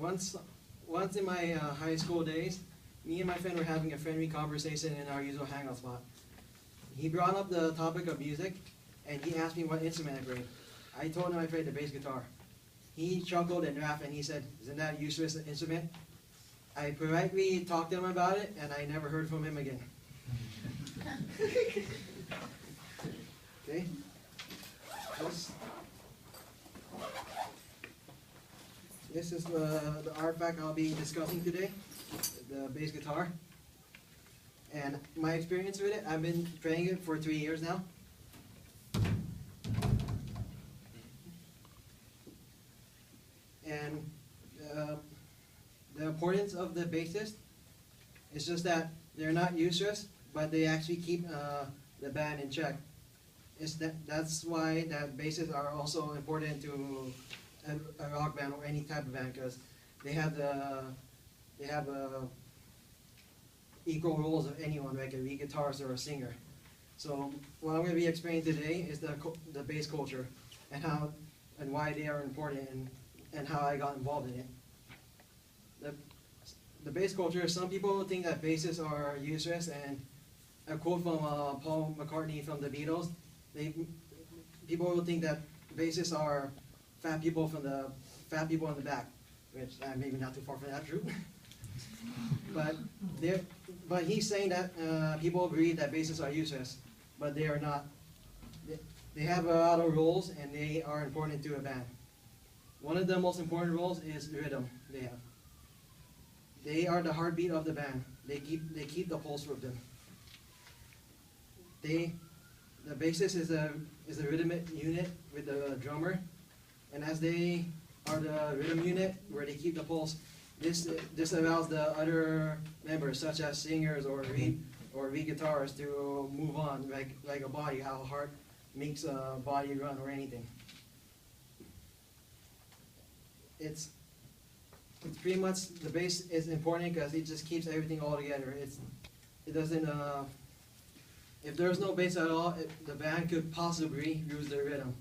once, once in my high school days, me and my friend were having a friendly conversation in our usual hangout spot. He brought up the topic of music, and he asked me what instrument I played. I told him I played the bass guitar. He chuckled and laughed, and he said, "Isn't that a useless instrument?" I politely talked to him about it, and I never heard from him again. Okay. This is the artifact I'll be discussing today, the bass guitar. And my experience with it, I've been playing it for 3 years now. And the importance of the basses is just that they're not useless, but they actually keep the band in check. That's why that basses are also important to a rock band or any type of band, because they have equal roles of anyone, like a lead guitarist or a singer. So what I'm going to be explaining today is the bass culture and how and why they are important and how I got involved in it. The bass culture, some people think that basses are useless, and a quote from Paul McCartney from the Beatles, people will think that bassists are fat people in the back, which maybe not too far from that truth. but he's saying that people believe that bassists are useless, but they are not. They have a lot of roles, and they are important to a band. One of the most important roles is rhythm they have. They are the heartbeat of the band. They keep the pulse with them. The bassist is a rhythmic unit with the drummer, and as they are the rhythm unit where they keep the pulse, this allows the other members, such as singers or lead guitarists, to move on like a body, how a heart makes a body run or anything. It's pretty much, the bass is important because it just keeps everything all together. It doesn't, if there's no bass at all, the band could possibly lose their rhythm.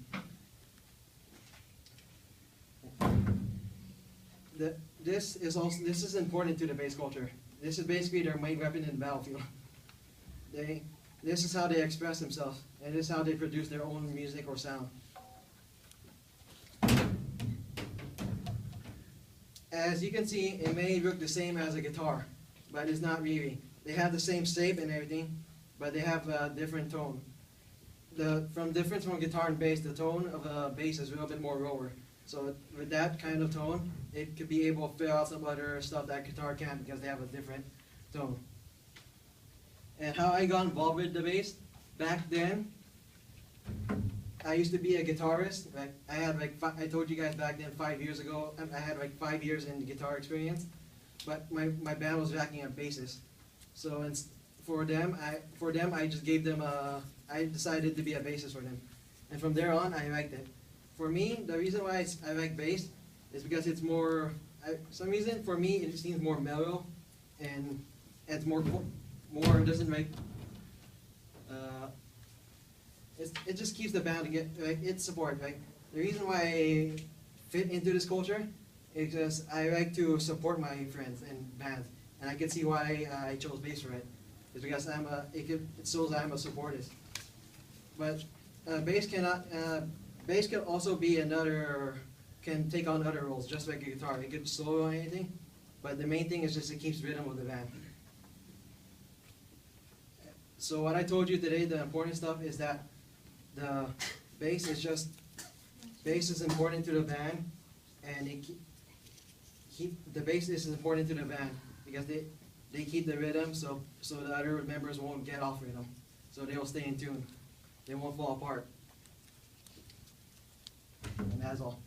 This is important to the bass culture. This is basically their main weapon in the battlefield. This is how they express themselves, and this is how they produce their own music or sound. As you can see, it may look the same as a guitar, but it's not really. They have the same shape and everything, but they have a different tone. From difference from guitar and bass, the tone of a bass is a little bit more lower. So with that kind of tone, it could be able to fill out some other stuff that guitar can't, because they have a different tone. And how I got involved with the bass, back then, I used to be a guitarist. I had I told you guys back then 5 years ago, I had 5 years in guitar experience, but my band was lacking a bassist. So for them, I just gave them I decided to be a bassist for them. And from there on, I liked it. For me, the reason why I like bass is because it's more, some reason for me it seems more mellow, and it's more doesn't make, it just keeps the band together, it's support. The reason why I fit into this culture is because I like to support my friends and bands, and I can see why I chose bass for it. It's because it shows I'm a supportist. But bass can also be can take on other roles, just like a guitar. It could solo or anything, but the main thing is just it keeps rhythm of the band. So what I told you today, the important stuff is that the bass is important to the band, and the bass is important to the band because they keep the rhythm, so the other members won't get off rhythm, so they will stay in tune. They won't fall apart. And that's all.